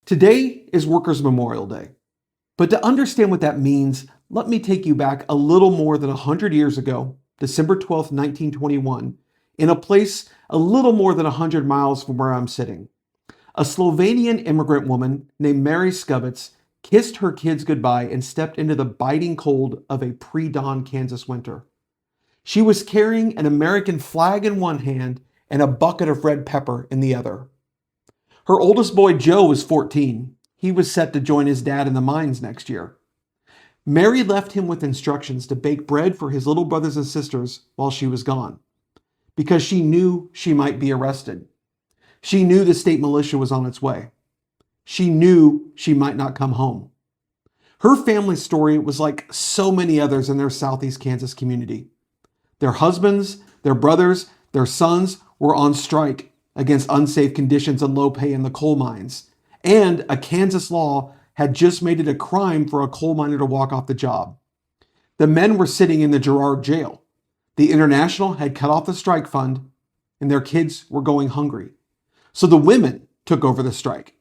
Today is Workers' Memorial Day. But to understand what that means, let me take you back a little more than 100 years ago, December 12th, 1921, in a place a little more than 100 miles from where I'm sitting. A Slovenian immigrant woman named Mary Skubits kissed her kids goodbye and stepped into the biting cold of a pre-dawn Kansas winter. She was carrying an American flag in one hand and a bucket of red pepper in the other. Her oldest boy, Joe, was 14. He was set to join his dad in the mines next year. Mary left him with instructions to bake bread for his little brothers and sisters while she was gone, because she knew she might be arrested. She knew the state militia was on its way. She knew she might not come home. Her family story was like so many others in their Southeast Kansas community. Their husbands, their brothers, their sons were on strike against unsafe conditions and low pay in the coal mines. And a Kansas law had just made it a crime for a coal miner to walk off the job. The men were sitting in the Girard jail. The International had cut off the strike fund, and their kids were going hungry. So the women took over the strike.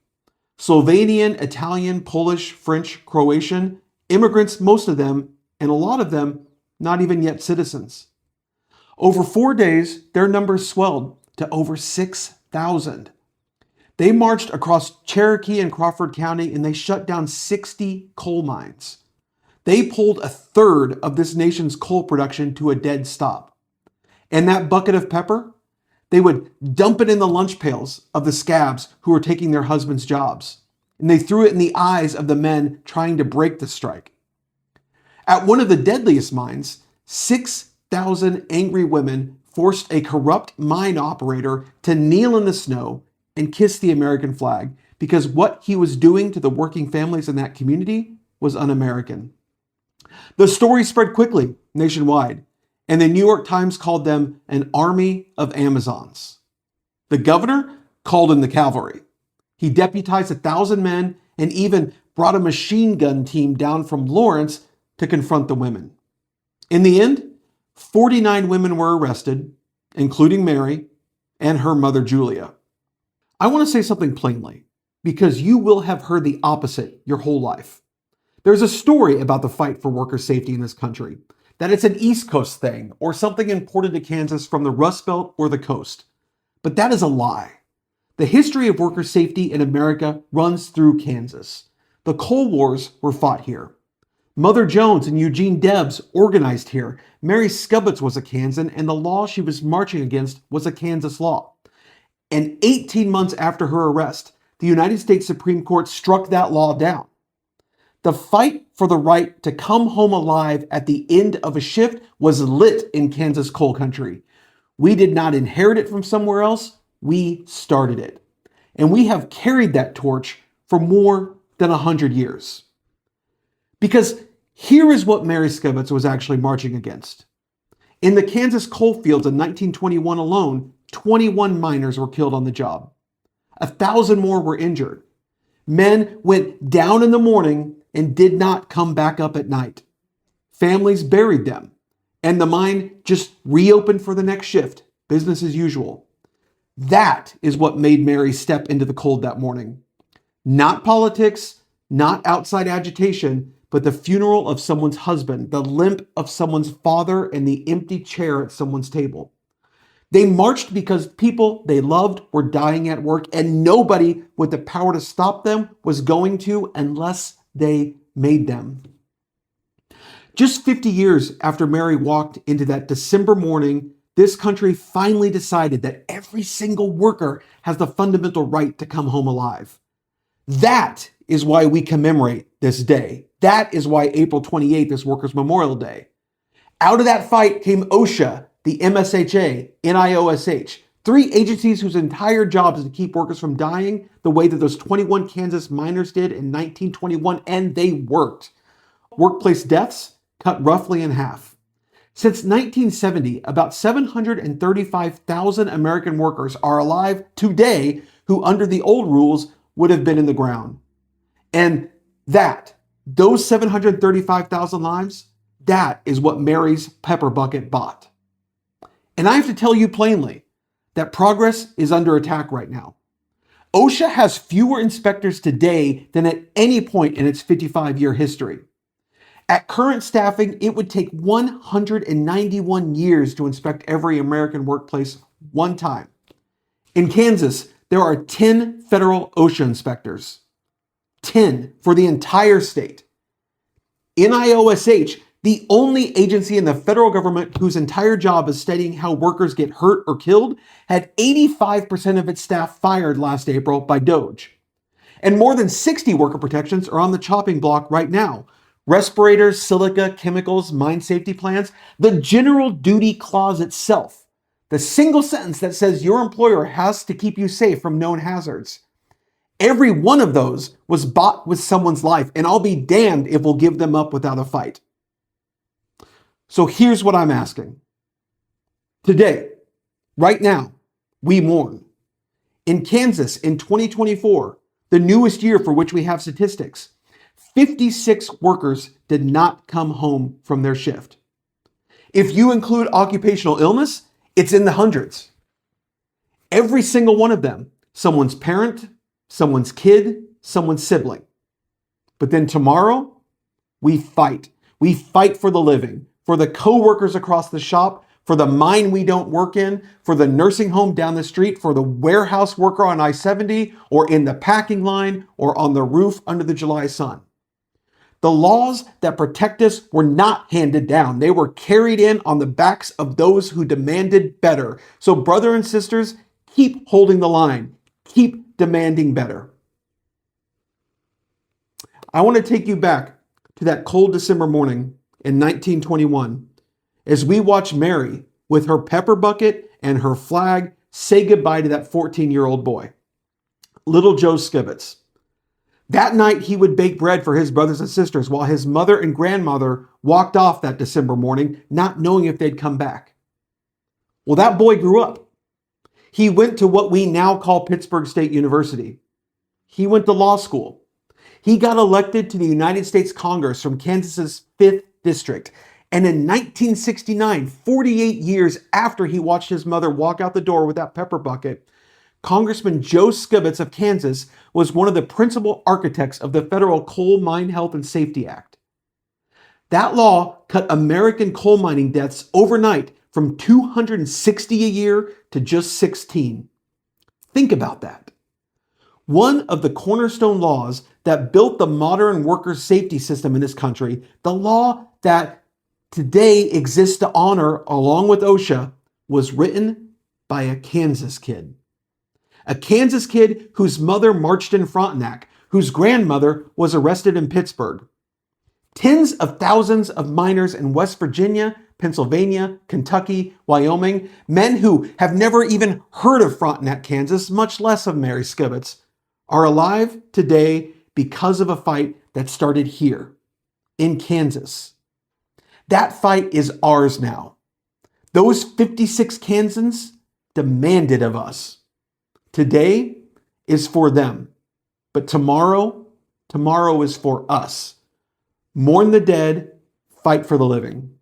Slovenian, Italian, Polish, French, Croatian, immigrants, most of them, and a lot of them not even yet citizens. Over 4 days, their numbers swelled to over 6,000. They marched across Cherokee and Crawford County and they shut down 60 coal mines. They pulled a third of this nation's coal production to a dead stop. And that bucket of pepper, they would dump it in the lunch pails of the scabs who were taking their husbands' jobs. And they threw it in the eyes of the men trying to break the strike. At one of the deadliest mines, 6,000 angry women forced a corrupt mine operator to kneel in the snow and kiss the American flag because what he was doing to the working families in that community was un-American. The story spread quickly nationwide, and the New York Times called them an army of Amazons. The governor called in the cavalry. He deputized 1,000 men and even brought a machine gun team down from Lawrence to confront the women. In the end, 49 women were arrested, including Mary and her mother, Julia. I want to say something plainly, because you will have heard the opposite your whole life. There's a story about the fight for worker safety in this country, that it's an East Coast thing or something imported to Kansas from the Rust Belt or the coast. But that is a lie. The history of worker safety in America runs through Kansas. The coal wars were fought here. Mother Jones and Eugene Debs organized here. Mary Skubits was a Kansan, and the law she was marching against was a Kansas law. And 18 months after her arrest, the United States Supreme Court struck that law down. The fight for the right to come home alive at the end of a shift was lit in Kansas coal country. We did not inherit it from somewhere else. We started it. And we have carried that torch for more than 100 years. Because here is what Mary Skubits was actually marching against. In the Kansas coal fields in 1921 alone, 21 miners were killed on the job. 1,000 more were injured. Men went down in the morning and did not come back up at night. Families buried them, and the mine just reopened for the next shift, business as usual. That is what made Mary step into the cold that morning. Not politics, not outside agitation, but the funeral of someone's husband, the limp of someone's father, and the empty chair at someone's table. They marched because people they loved were dying at work, and nobody with the power to stop them was going to unless they made them. Just 50 years after Mary walked into that December morning, this country finally decided that every single worker has the fundamental right to come home alive. That is why we commemorate this day. That is why April 28th is Workers' Memorial Day. Out of that fight came OSHA, the MSHA, NIOSH, 3 agencies whose entire job is to keep workers from dying the way that those 21 Kansas miners did in 1921, and they worked. Workplace deaths cut roughly in half. Since 1970, about 735,000 American workers are alive today who under the old rules would have been in the ground. And those 735,000 lives, that is what Mary's pepper bucket bought. And I have to tell you plainly that progress is under attack right now. OSHA has fewer inspectors today than at any point in its 55-year history. At current staffing, it would take 191 years to inspect every American workplace one time. In Kansas, there are 10 federal OSHA inspectors. 10 for the entire state. NIOSH, the only agency in the federal government whose entire job is studying how workers get hurt or killed, had 85% of its staff fired last April by DOJ. And more than 60 worker protections are on the chopping block right now. Respirators, silica, chemicals, mine safety plans, the general duty clause itself, the single sentence that says your employer has to keep you safe from known hazards. Every one of those was bought with someone's life, and I'll be damned if we'll give them up without a fight. So here's what I'm asking. Today, right now, we mourn. In Kansas in 2024, the newest year for which we have statistics, 56 workers did not come home from their shift. If you include occupational illness, it's in the hundreds. Every single one of them, someone's parent, someone's kid, someone's sibling. But then tomorrow, we fight. We fight for the living, for the co-workers across the shop, for the mine we don't work in, for the nursing home down the street, for the warehouse worker on I-70, or in the packing line, or on the roof under the July sun. The laws that protect us were not handed down. They were carried in on the backs of those who demanded better. So brothers and sisters, keep holding the line. Keep demanding better. I want to take you back to that cold December morning in 1921 as we watch Mary with her pepper bucket and her flag say goodbye to that 14-year-old boy, little Joe Skibbets. That night, he would bake bread for his brothers and sisters while his mother and grandmother walked off that December morning, not knowing if they'd come back. Well, that boy grew up. He went to what we now call Pittsburgh State University. He went to law school. He got elected to the United States Congress from Kansas's 5th District. And in 1969, 48 years after he watched his mother walk out the door with that pepper bucket, Congressman Joe Skibbets of Kansas was one of the principal architects of the Federal Coal Mine Health and Safety Act. That law cut American coal mining deaths overnight from 260 a year to just 16. Think about that. One of the cornerstone laws that built the modern worker safety system in this country, the law that today exists to honor along with OSHA, was written by a Kansas kid. A Kansas kid whose mother marched in Frontenac, whose grandmother was arrested in Pittsburgh. Tens of thousands of miners in West Virginia, Pennsylvania, Kentucky, Wyoming, men who have never even heard of Frontenac, Kansas, much less of Mary Skibbets, are alive today because of a fight that started here in Kansas. That fight is ours now. Those 56 Kansans demanded of us. Today is for them, but tomorrow is for us. Mourn the dead, fight for the living.